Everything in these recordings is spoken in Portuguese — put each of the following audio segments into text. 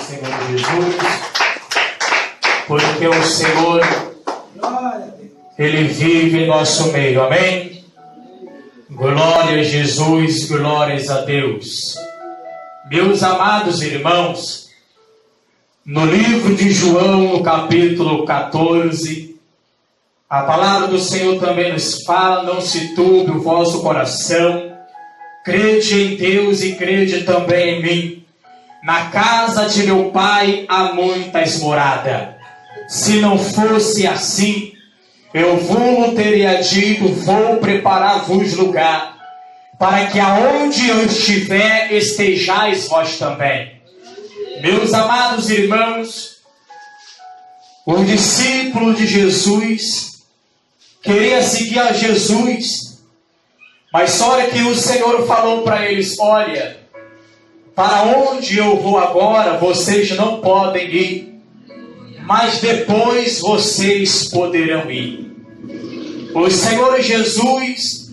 Senhor Jesus, porque o Senhor, Ele vive em nosso meio, amém? Glória a Jesus, glórias a Deus. Meus amados irmãos, no livro de João, no capítulo 14, a palavra do Senhor também nos fala: não se turbe o vosso coração, crede em Deus e crede também em mim. Na casa de meu Pai há muitas moradas. Se não fosse assim, eu vos teria dito: vou preparar-vos lugar, para que aonde eu estiver, estejais vós também. Meus amados irmãos, os discípulos de Jesus queriam seguir a Jesus, mas só que o Senhor falou para eles: olha, para onde eu vou agora, vocês não podem ir, mas depois vocês poderão ir. O Senhor Jesus,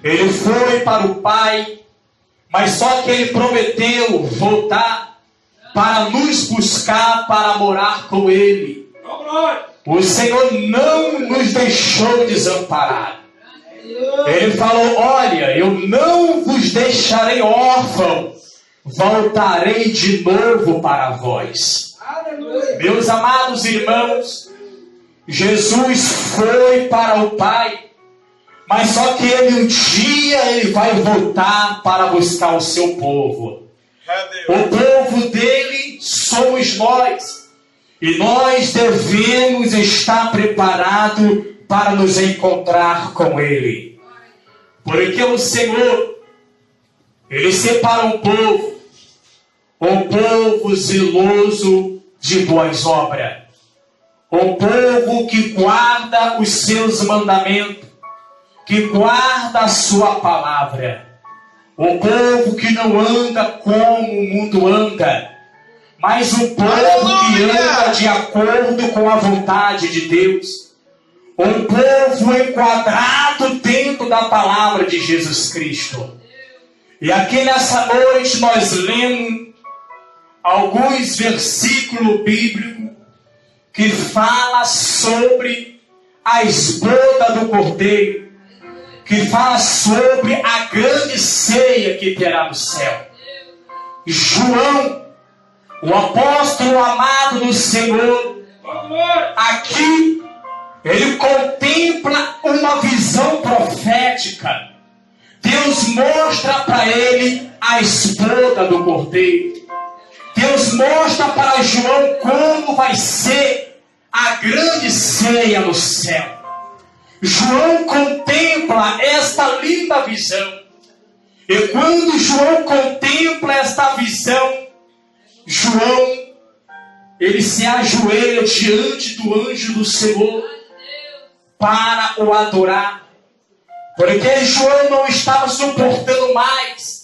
Ele foi para o Pai, mas só que Ele prometeu voltar para nos buscar, para morar com Ele. O Senhor não nos deixou desamparados. Ele falou: olha, eu não vos deixarei órfãos, voltarei de novo para vós. Meus amados irmãos, Jesus foi para o Pai, mas só que Ele um dia Ele vai voltar para buscar o seu povo. O povo dele somos nós, e nós devemos estar preparados para nos encontrar com Ele, porque o Senhor, Ele separa um povo zeloso de boas obras, um povo que guarda os seus mandamentos, que guarda a sua palavra, um povo que não anda como o mundo anda, mas um povo que anda de acordo com a vontade de Deus, um povo enquadrado dentro da palavra de Jesus Cristo. E aqui nessa noite nós lemos alguns versículos bíblicos que fala sobre a esposa do Cordeiro, que fala sobre a grande ceia que terá no céu. João, o apóstolo amado do Senhor, aqui ele contempla uma visão profética. Deus mostra para ele a esposa do Cordeiro. Deus mostra para João como vai ser a grande ceia no céu. João contempla esta linda visão. E quando João contempla esta visão, João, ele se ajoelha diante do anjo do Senhor para o adorar. Porque João não estava suportando mais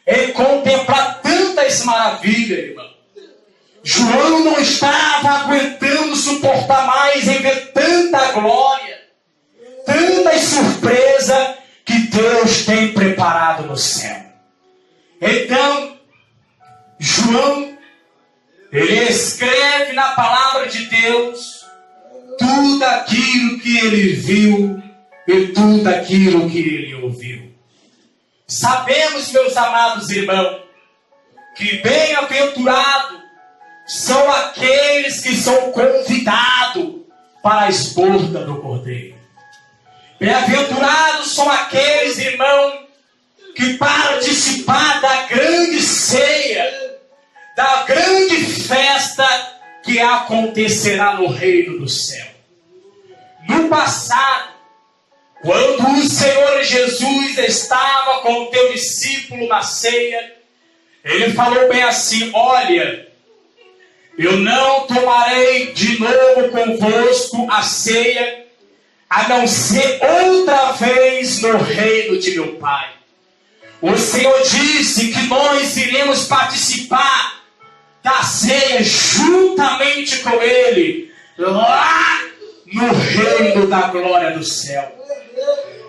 ele contemplar tantas maravilhas, irmão. João não estava aguentando suportar mais em ver tanta glória, tantas surpresas que Deus tem preparado no céu. Então, João, ele escreve na palavra de Deus tudo aquilo que ele viu e tudo aquilo que ele ouviu. Sabemos, meus amados irmãos, que bem-aventurados são aqueles que são convidados para a esposa do Cordeiro. Bem-aventurados são aqueles, irmãos, que participar da grande ceia, da grande festa que acontecerá no reino do céu. No passado, quando o Senhor Jesus estava com o teu discípulo na ceia, ele falou bem assim: olha, eu não tomarei de novo convosco a ceia, a não ser outra vez no reino de meu Pai. O Senhor disse que nós iremos participar da ceia juntamente com Ele, lá no reino da glória do céu.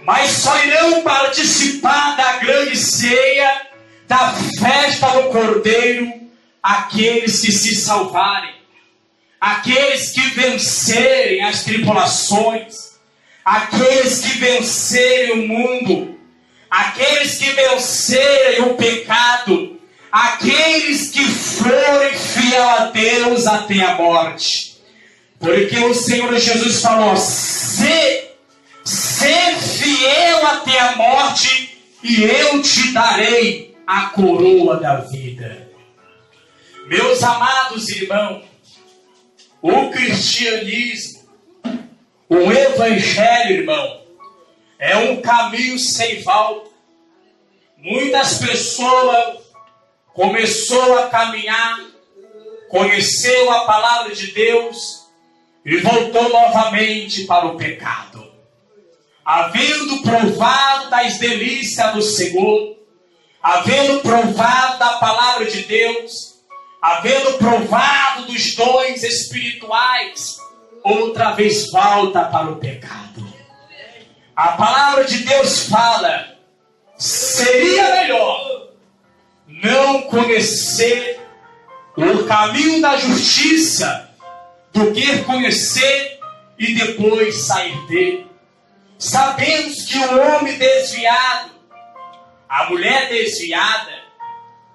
Mas só irão participar da grande ceia, da festa do Cordeiro, aqueles que se salvarem, aqueles que vencerem as tribulações, aqueles que vencerem o mundo, aqueles que vencerem o pecado, aqueles que forem fiel a Deus até a morte. Porque o Senhor Jesus falou: ser fiel até a morte, e eu te darei a coroa da vida. Meus amados irmãos, o cristianismo, o evangelho, irmão, é um caminho sem volta. Muitas pessoas começou a caminhar, conheceu a palavra de Deus e voltou novamente para o pecado. Havendo provado das delícias do Senhor, havendo provado da palavra de Deus, havendo provado dos dons espirituais, outra vez volta para o pecado. A palavra de Deus fala: seria melhor não conhecer o caminho da justiça do que conhecer e depois sair dele. Sabemos que o homem desviado, a mulher desviada,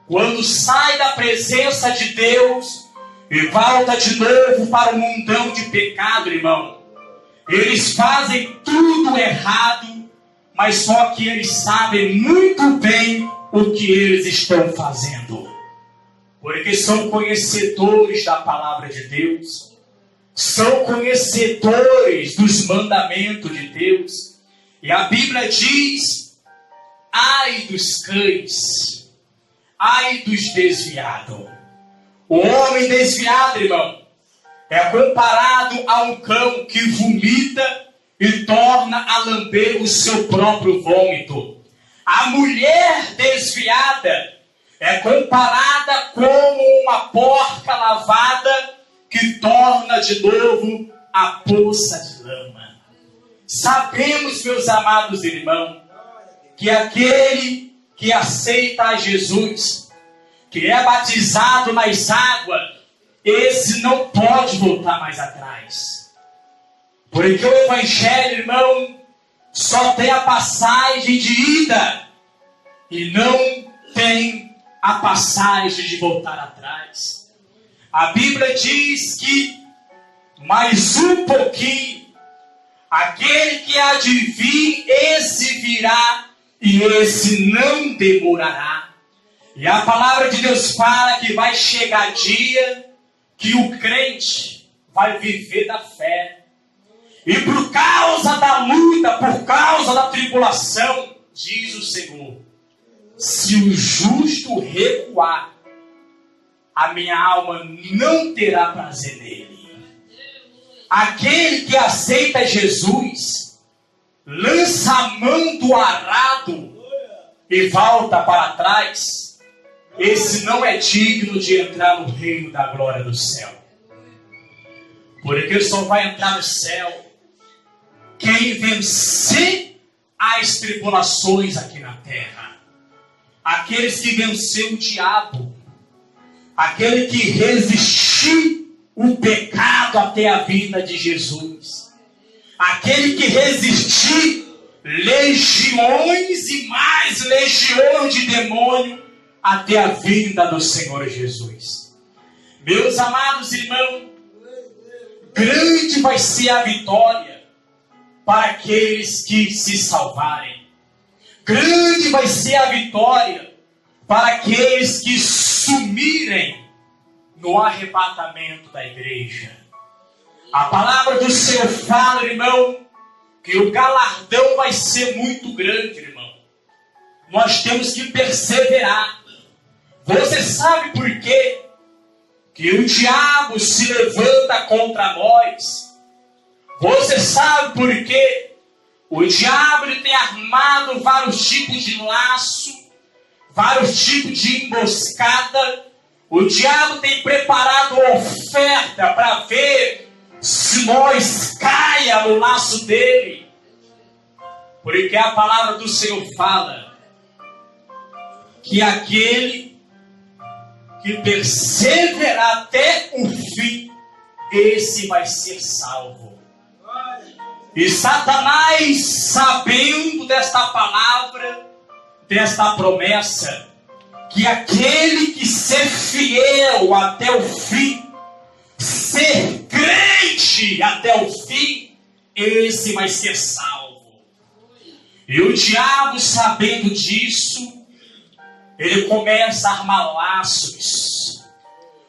quando sai da presença de Deus e volta de novo para o mundão de pecado, irmão, eles fazem tudo errado, mas só que eles sabem muito bem o que eles estão fazendo, porque são conhecedores da palavra de Deus, são conhecedores dos mandamentos de Deus. E a Bíblia diz: ai dos cães, ai dos desviados. O homem desviado, irmão, é comparado a um cão que vomita e torna a lamber o seu próprio vômito. A mulher desviada é comparada como uma porca lavada que torna de novo a poça de lama. Sabemos, meus amados irmãos, que aquele que aceita a Jesus, que é batizado nas águas, esse não pode voltar mais atrás. Porque o evangelho, irmão, só tem a passagem de ida e não tem a passagem de voltar atrás. A Bíblia diz que mais um pouquinho, aquele que há de vir, esse virá e esse não demorará. E a palavra de Deus fala que vai chegar dia que o crente vai viver da fé. E por causa da luta, por causa da tribulação, diz o Senhor: se o justo recuar, a minha alma não terá prazer nele. Aquele que aceita Jesus, lança a mão do arado e volta para trás, esse não é digno de entrar no reino da glória do céu. Porque só vai entrar no céu quem vencer as tribulações aqui na terra. Aqueles que venceu o diabo, aquele que resistiu o pecado até a vinda de Jesus, aquele que resistiu legiões e mais legiões de demônio até a vinda do Senhor Jesus. Meus amados irmãos, grande vai ser a vitória para aqueles que se salvarem. Grande vai ser a vitória para aqueles que sumirem no arrebatamento da igreja. A palavra do Senhor fala, irmão, que o galardão vai ser muito grande, irmão. Nós temos que perseverar. Você sabe por quê? Que o diabo se levanta contra nós. Você sabe por quê? O diabo ele tem armado vários tipos de laço, vários tipos de emboscada. O diabo tem preparado oferta para ver se nós caia no laço dele. Porque a palavra do Senhor fala que aquele que perseverar até o fim, esse vai ser salvo. E Satanás, sabendo desta palavra, desta promessa, que aquele que ser fiel até o fim, ser crente até o fim, esse vai ser salvo. E o diabo, sabendo disso, ele começa a armar laços,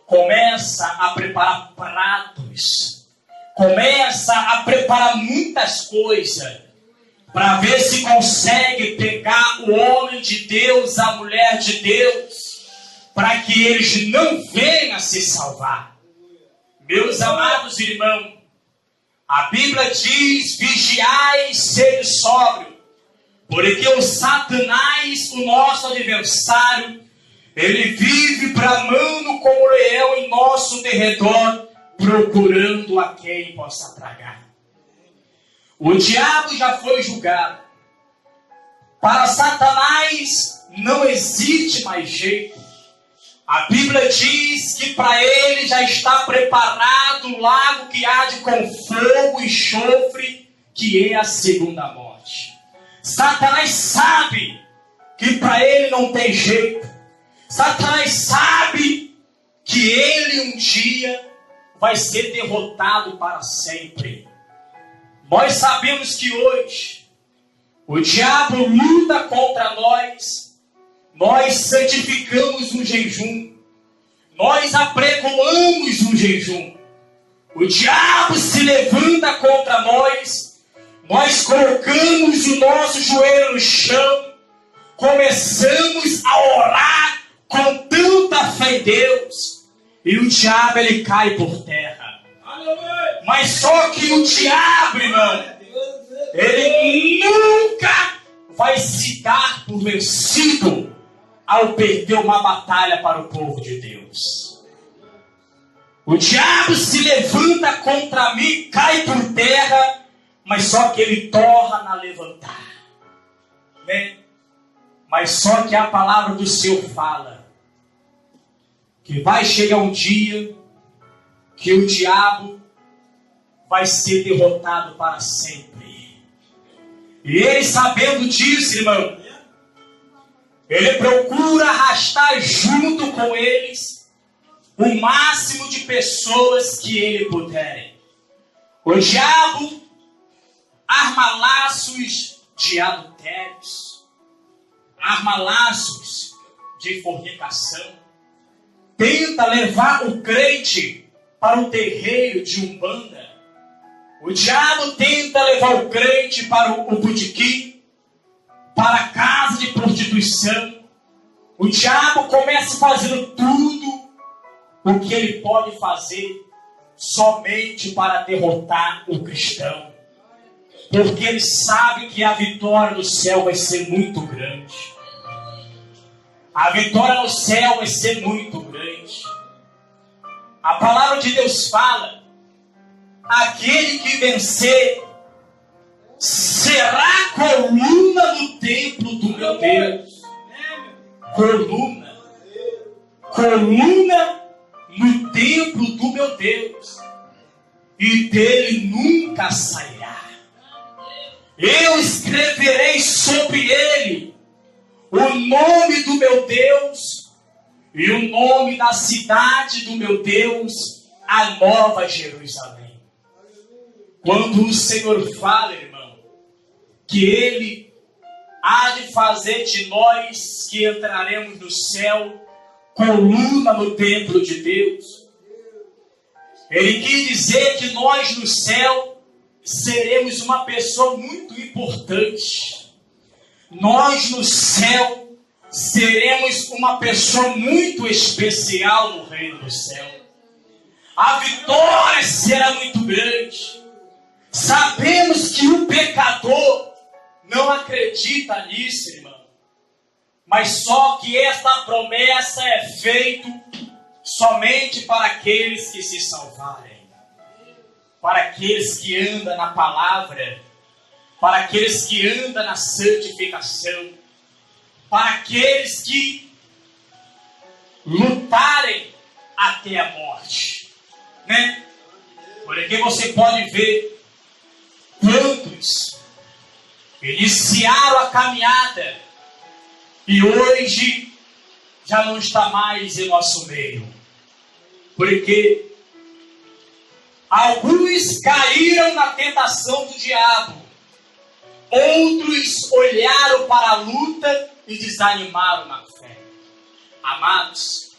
começa a preparar pratos, começa a preparar muitas coisas, para ver se consegue pegar o homem de Deus, a mulher de Deus, para que eles não venham a se salvar. Meus amados irmãos, a Bíblia diz: vigiai, sede sóbrio, porque o Satanás, o nosso adversário, ele vive bramando como leão em nosso derredor, procurando a quem possa tragar. O diabo já foi julgado. Para Satanás não existe mais jeito. A Bíblia diz que para ele já está preparado o lago que arde com fogo e enxofre, que é a segunda morte. Satanás sabe que para ele não tem jeito. Satanás sabe que ele um dia vai ser derrotado para sempre. Nós sabemos que hoje o diabo luta contra nós. Nós santificamos um jejum. Nós apregoamos um jejum. O diabo se levanta contra nós. Nós colocamos o nosso joelho no chão. Começamos a orar com tanta fé em Deus. E o diabo, ele cai por terra. Mas só que o diabo, irmão, ele nunca vai se dar por vencido ao perder uma batalha para o povo de Deus. O diabo se levanta contra mim, cai por terra, mas só que ele torna a levantar. Né? Mas só que a palavra do Senhor fala que vai chegar um dia que o diabo vai ser derrotado para sempre. E ele, sabendo disso, irmão, ele procura arrastar junto com eles o máximo de pessoas que ele puder. O diabo arma laços de adultérios, arma laços de fornicação, tenta levar o crente para o terreiro de Umbanda. O diabo tenta levar o crente para o botequim, para a casa de prostituição. O diabo começa fazendo tudo o que ele pode fazer somente para derrotar o cristão. Porque ele sabe que a vitória do céu vai ser muito grande. A vitória no céu vai ser muito grande. A palavra de Deus fala: aquele que vencer será coluna no templo do meu Deus. Coluna. Coluna no templo do meu Deus. E dele nunca sairá. Eu escreverei sobre ele o nome do meu Deus e o nome da cidade do meu Deus, a Nova Jerusalém. Quando o Senhor fala, irmão, que ele há de fazer de nós que entraremos no céu coluna no templo de Deus, ele quis dizer que nós no céu seremos uma pessoa muito importante. Nós no céu seremos uma pessoa muito especial no reino do céu. A vitória será muito grande. Sabemos que o pecador não acredita nisso, irmão. Mas só que esta promessa é feita somente para aqueles que se salvarem. Para aqueles que andam na palavra, para aqueles que andam na santificação, para aqueles que lutarem até a morte, né? Porque você pode ver quantos iniciaram a caminhada e hoje já não está mais em nosso meio, porque alguns caíram na tentação do diabo, outros olharam para a luta e desanimaram na fé. Amados,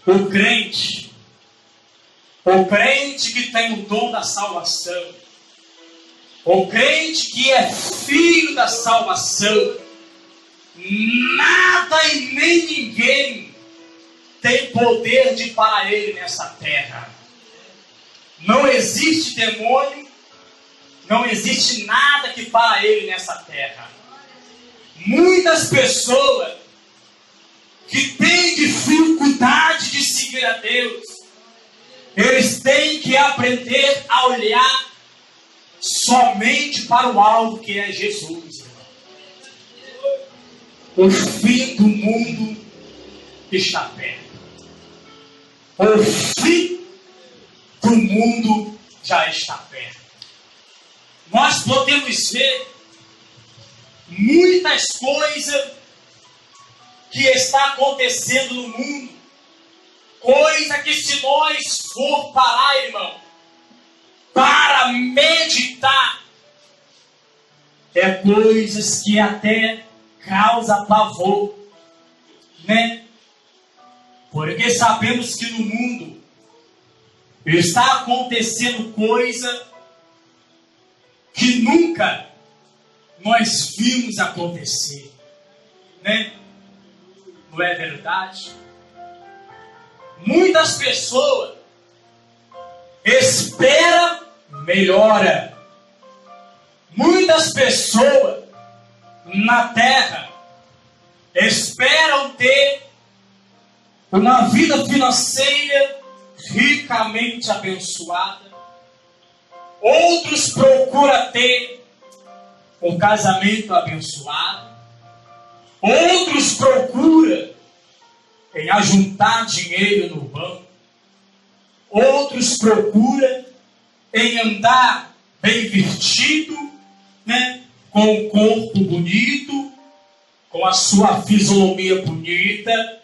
o crente que tem o dom da salvação, o crente que é filho da salvação, nada e nem ninguém tem poder de parar ele nessa terra. Não existe demônio, não existe nada que para ele nessa terra. Muitas pessoas que têm dificuldade de seguir a Deus, eles têm que aprender a olhar somente para o alvo que é Jesus. O fim do mundo está perto. O fim do mundo já está perto. Nós podemos ver muitas coisas que está acontecendo no mundo. Coisa que, se nós for parar, irmão, para meditar, é coisas que até causa pavor, né? Porque sabemos que no mundo está acontecendo coisa que nunca nós vimos acontecer, né? Não é verdade? Muitas pessoas esperam melhora. Muitas pessoas na terra esperam ter uma vida financeira ricamente abençoada. Outros procuram ter um casamento abençoado. Outros procuram em ajuntar dinheiro no banco. Outros procuram em andar bem vestido, né? Com um corpo bonito, com a sua fisionomia bonita.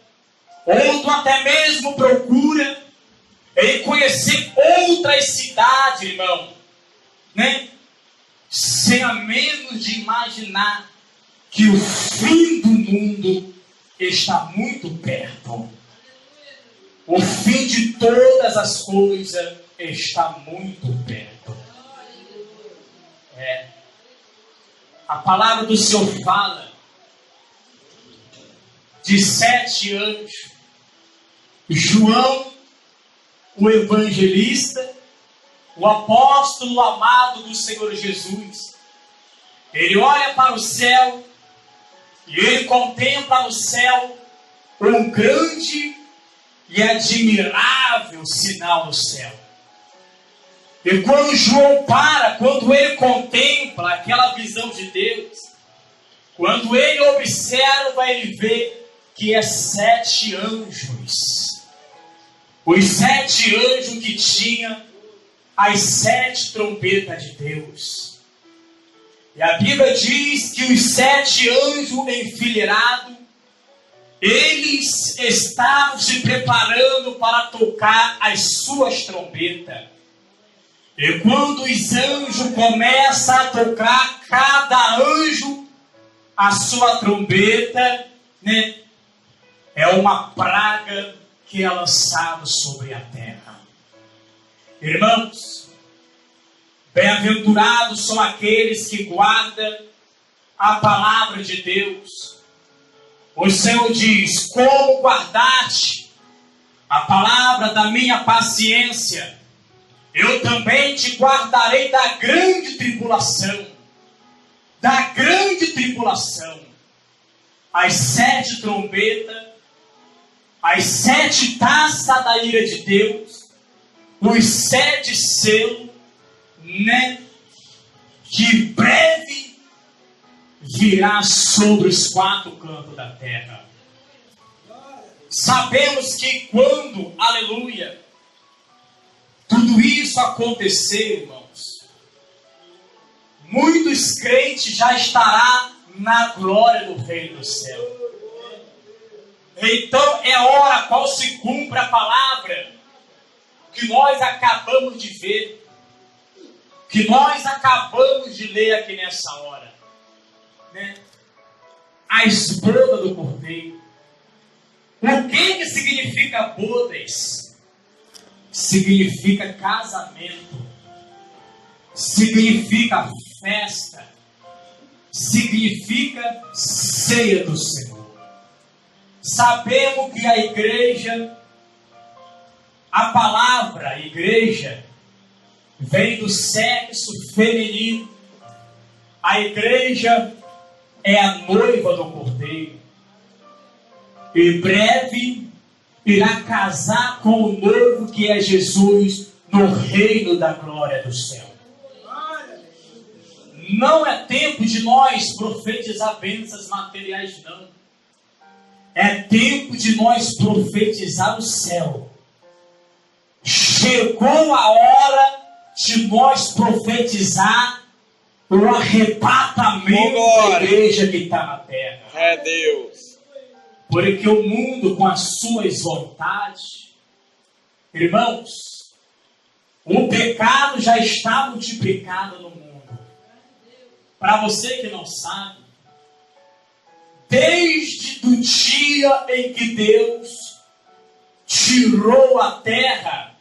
Outro até mesmo procura em conhecer outras cidades, irmão, né? Sem a menos de imaginar que o fim do mundo está muito perto. O fim de todas as coisas está muito perto. A palavra do Senhor fala de 7 anjos. João, o evangelista, o apóstolo amado do Senhor Jesus, ele olha para o céu e ele contempla no céu um grande e admirável sinal no céu. E quando João quando ele contempla aquela visão de Deus, quando ele observa, ele vê que é 7 anjos. Os 7 anjos que tinham as 7 trombetas de Deus. E a Bíblia diz que os 7 anjos enfileirados, eles estavam se preparando para tocar as suas trombetas. E quando os anjos começam a tocar, cada anjo a sua trombeta, né? É uma praga que é lançada sobre a terra. Irmãos, bem-aventurados são aqueles que guardam a palavra de Deus. O Senhor diz: como guardaste a palavra da minha paciência, eu também te guardarei da grande tribulação. Da grande tribulação. As 7 trombetas, as 7 taças da ira de Deus, os 7 selos, né? Que breve virá sobre os 4 cantos da terra. Sabemos que quando, aleluia, tudo isso acontecer, irmãos, muitos crentes já estarão na glória do Reino do Céu. Então é hora qual se cumpre a palavra que nós acabamos de ver, que nós acabamos de ler aqui nessa hora, né? As bodas do Cordeiro. O que significa bodas? Significa casamento, significa festa, significa ceia do Senhor. Sabemos que a igreja, a palavra igreja, vem do sexo feminino. A igreja é a noiva do Cordeiro. Em breve irá casar com o noivo que é Jesus no reino da glória do céu. Não é tempo de nós profetizar bênçãos materiais, não. É tempo de nós profetizar o céu. Chegou a hora de nós profetizar o arrebatamento da igreja que está na terra. É Deus. Porque o mundo, com as suas vontades, irmãos, o pecado já está multiplicado no mundo. Para você que não sabe, desde o dia em que Deus tirou a terra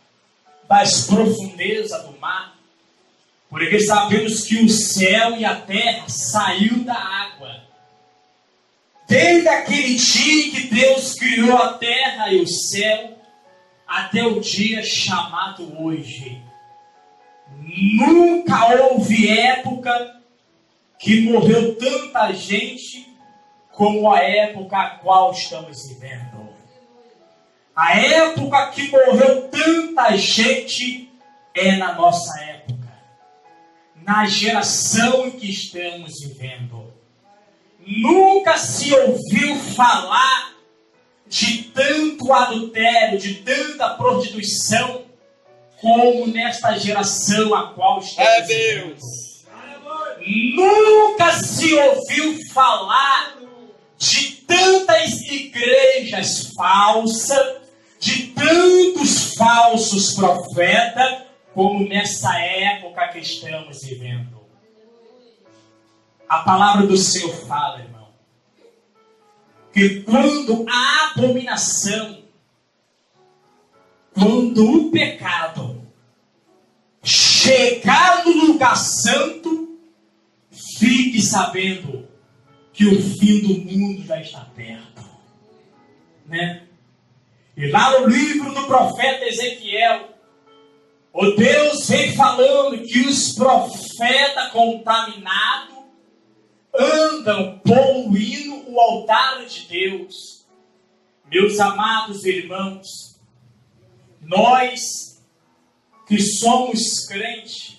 das profundezas do mar, porque sabemos que o céu e a terra saiu da água. Desde aquele dia que Deus criou a terra e o céu, até o dia chamado hoje, nunca houve época que morreu tanta gente como a época a qual estamos vivendo. A época que morreu tanta gente é na nossa época, na geração em que estamos vivendo. Nunca se ouviu falar de tanto adultério, de tanta prostituição, como nesta geração a qual estamos vivendo. Nunca se ouviu falar de tantas igrejas falsas, de tantos falsos profetas, como nessa época que estamos vivendo. A palavra do Senhor fala, irmão, que quando a abominação, quando o pecado chegar no lugar santo, fique sabendo que o fim do mundo já está perto, né? E lá no livro do profeta Ezequiel, o Deus vem falando que os profetas contaminados andam poluindo o altar de Deus. Meus amados irmãos, nós que somos crentes,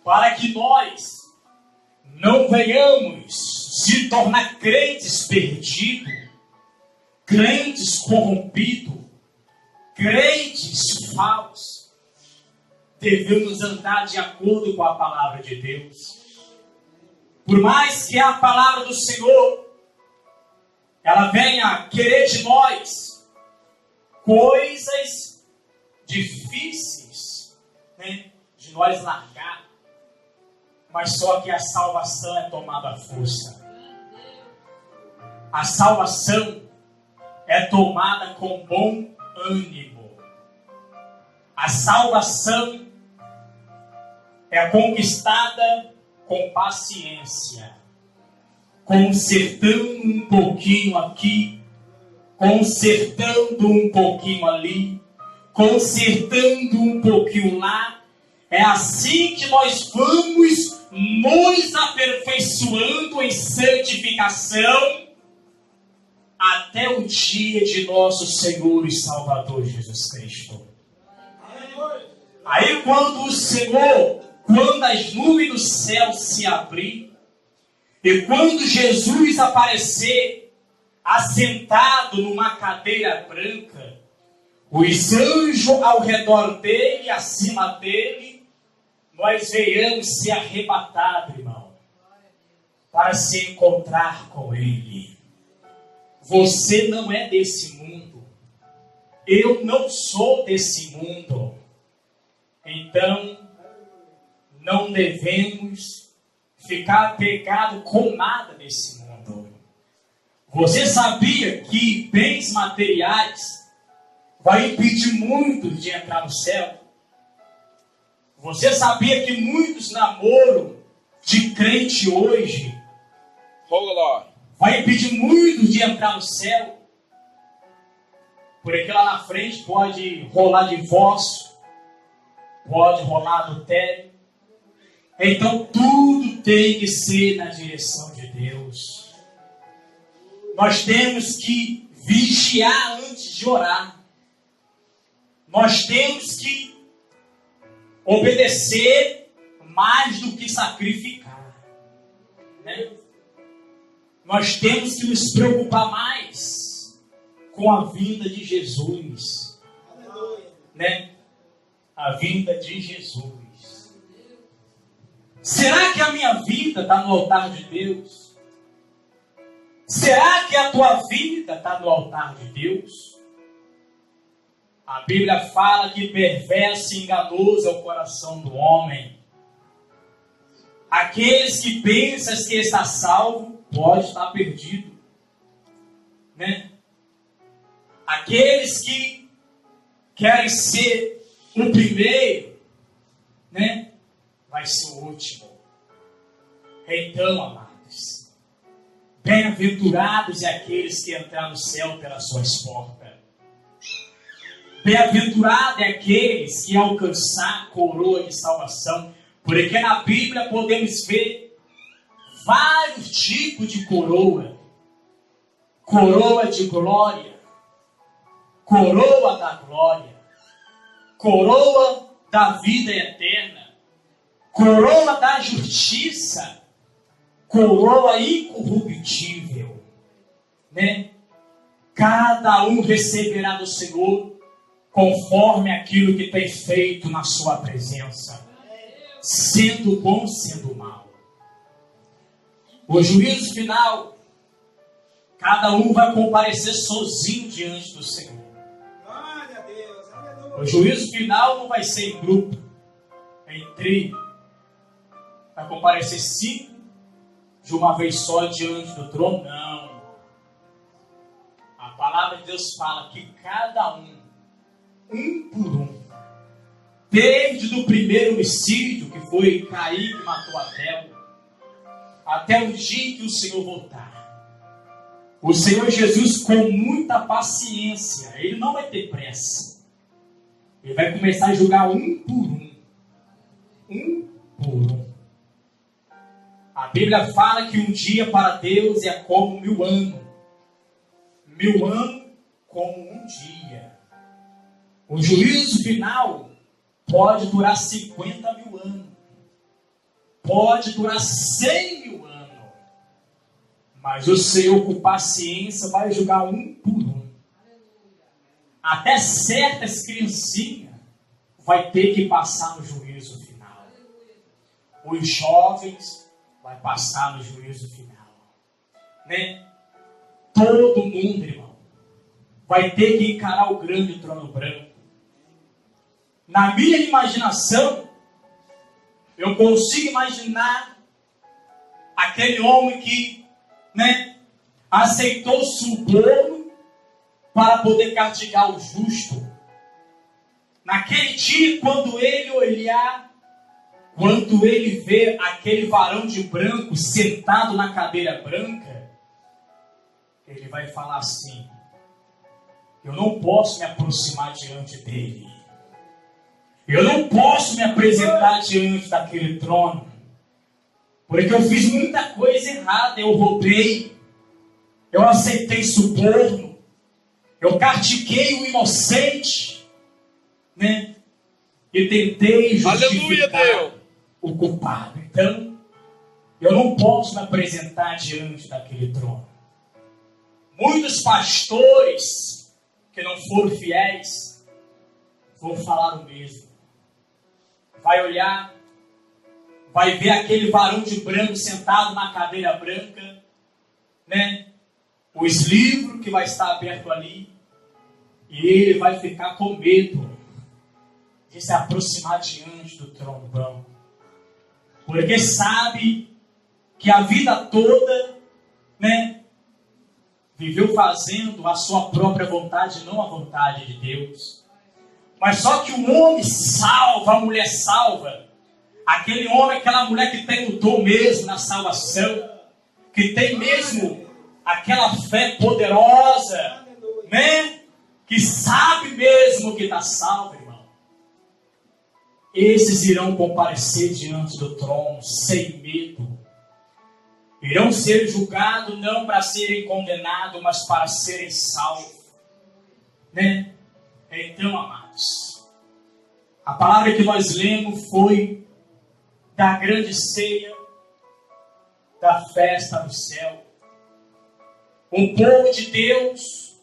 para que nós não venhamos se tornar crentes perdidos, crentes corrompidos, crentes falsos, devemos andar de acordo com a palavra de Deus. Por mais que a palavra do Senhor ela venha querer de nós coisas difíceis, né, de nós largar, mas só que a salvação é tomada à força. A salvação é tomada com bom ânimo. A salvação é conquistada com paciência, consertando um pouquinho aqui, consertando um pouquinho ali, consertando um pouquinho lá. É assim que nós vamos nos aperfeiçoando em santificação até o dia de nosso Senhor e Salvador Jesus Cristo. Aí quando as nuvens do céu se abrir, e quando Jesus aparecer, assentado numa cadeira branca, os anjos ao redor dele, acima dele, nós venhamos ser arrebatados, irmão, para se encontrar com ele. Você não é desse mundo. Eu não sou desse mundo. Então, não devemos ficar apegado com nada desse mundo. Você sabia que bens materiais vai impedir muitos de entrar no céu? Você sabia que muitos namoros de crente hoje vai impedir muitos de entrar no céu? Porque lá na frente pode rolar divórcio, pode rolar adultério. Então tudo tem que ser na direção de Deus. Nós temos que vigiar antes de orar. Nós temos que obedecer mais do que sacrificar, né? Nós temos que nos preocupar mais com a vinda de Jesus, né? A vinda de Jesus. Será que a minha vida está no altar de Deus? Será que a tua vida está no altar de Deus? A Bíblia fala que perverso e enganoso é o coração do homem. Aqueles que pensam que está salvo, pode estar perdido, né? Aqueles que querem ser o primeiro, né? Vai ser o último. Então, amados, bem-aventurados é aqueles que entraram no céu pelas suas portas. Bem-aventurado é aqueles que alcançar a coroa de salvação. Porque na Bíblia podemos ver vários tipos de coroa. Coroa de glória, coroa da glória, coroa da vida eterna, coroa da justiça, coroa incorruptível, né? Cada um receberá do Senhor conforme aquilo que tem feito na sua presença, sendo bom, sendo mal. O juízo final, cada um vai comparecer sozinho diante do Senhor. O juízo final não vai ser em grupo, em trio. Vai comparecer 5 de uma vez só diante do trono, não. A palavra de Deus fala que cada um por um, desde o primeiro homicídio, que foi Caim que matou Abel, até o dia que o Senhor voltar. O Senhor Jesus, com muita paciência, Ele não vai ter pressa. Ele vai começar a julgar um por um. Um por um. A Bíblia fala que um dia para Deus é como 1000 anos. 1000 anos como um dia. O juízo final pode durar 50.000 anos. Pode durar 100.000 anos. Mas o Senhor, com paciência, vai julgar um por um. Até certas criancinhas vai ter que passar no juízo final. Os jovens vai passar no juízo final, né? Todo mundo, irmão, vai ter que encarar o grande trono branco. Na minha imaginação, eu consigo imaginar aquele homem que, né, aceitou suborno para poder castigar o justo. Naquele dia, quando ele olhar, quando ele ver aquele varão de branco sentado na cadeira branca, ele vai falar assim: eu não posso me aproximar diante dele. Eu não posso me apresentar diante daquele trono, porque eu fiz muita coisa errada. Eu roubei, eu aceitei suborno, eu castiguei o inocente, né? E tentei justificar o culpado. Então, eu não posso me apresentar diante daquele trono. Muitos pastores que não foram fiéis vão falar o mesmo. Vai olhar, vai ver aquele varão de branco sentado na cadeira branca, né? Os livros que vai estar aberto ali, e ele vai ficar com medo de se aproximar diante do trono branco, porque sabe que a vida toda, né, viveu fazendo a sua própria vontade, não a vontade de Deus. Mas só que o homem salva, a mulher salva. Aquele homem, aquela mulher que tem o dom mesmo na salvação, que tem mesmo aquela fé poderosa, né? Que sabe mesmo que está salvo, irmão. Esses irão comparecer diante do trono sem medo. Irão ser julgados não para serem condenados, mas para serem salvos, né? Então, amados, a palavra que nós lemos foi da grande ceia, da festa no céu. O povo de Deus,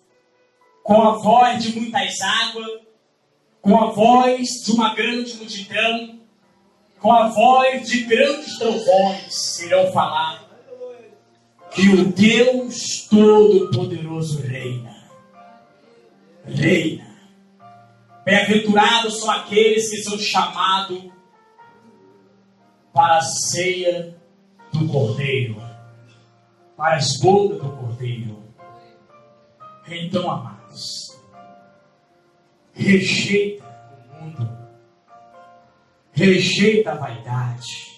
com a voz de muitas águas, com a voz de uma grande multidão, com a voz de grandes trovões, irão falar que o Deus Todo-Poderoso reina. Reina. Bem-aventurados são aqueles que são chamados para a ceia do Cordeiro, para as bodas do Cordeiro. Então, amados, rejeita o mundo, rejeita a vaidade.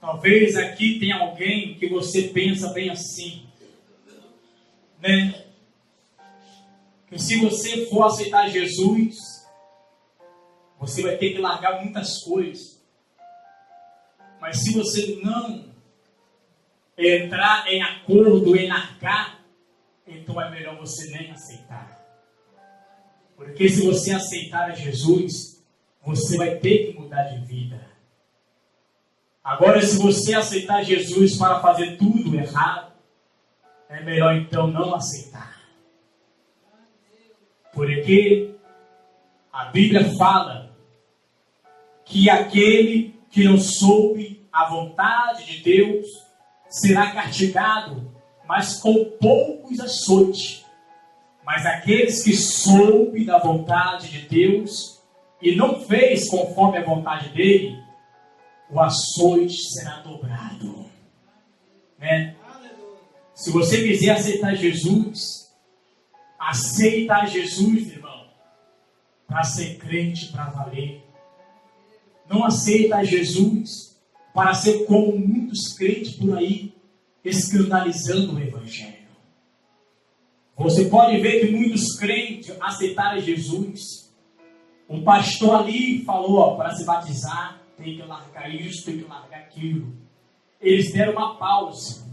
Talvez aqui tenha alguém que você pensa bem assim, né? Que se você for aceitar Jesus, você vai ter que largar muitas coisas. Mas se você não entrar em acordo, em largar, então é melhor você nem aceitar. Porque se você aceitar a Jesus, você vai ter que mudar de vida. Agora, se você aceitar Jesus para fazer tudo errado, é melhor então não aceitar. Porque a Bíblia fala que aquele que não soube a vontade de Deus será castigado, mas com poucos açoites. Mas aqueles que soube da vontade de Deus e não fez conforme a vontade dele, o açoite será dobrado, né? Se você quiser aceitar Jesus, aceita Jesus, irmão, para ser crente, para valer. Não aceita Jesus para ser como muitos crentes por aí, escandalizando o Evangelho. Você pode ver que muitos crentes aceitaram Jesus. Um pastor ali falou, para se batizar, tem que largar isso, tem que largar aquilo. Eles deram uma pausa.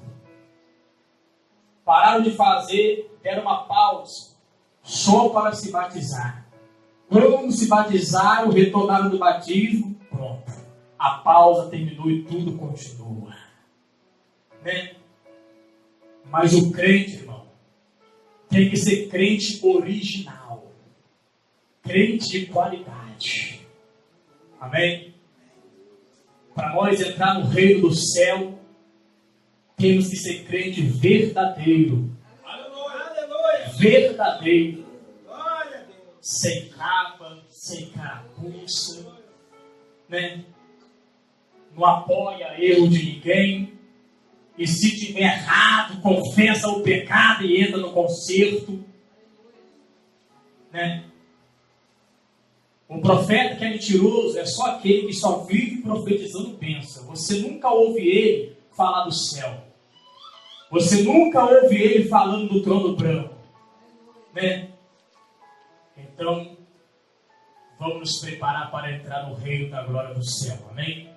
Pararam de fazer, deram uma pausa. Só para se batizar. Quando se batizaram, retornaram do batismo, pronto. A pausa terminou e tudo continua. Né? Mas o crente, irmão, tem que ser crente original. Crente de qualidade. Amém? Para nós entrar no reino do céu, temos que ser crente verdadeiro. Aleluia. Verdadeiro. Sem capa, sem carapuça, né? Não apoia erro de ninguém. E se tiver errado, confessa o pecado e entra no conserto, né? O profeta que é mentiroso é só aquele que só vive profetizando bênção. Você nunca ouve ele falar do céu. Você nunca ouve ele falando do trono branco, né? Então, vamos nos preparar para entrar no reino da glória do céu. Amém?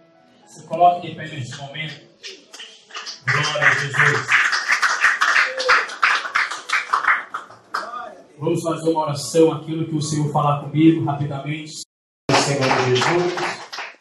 Se coloque de pé nesse momento. Glória a Jesus. Vamos fazer uma oração, aquilo que o Senhor falar comigo rapidamente. Senhor Jesus.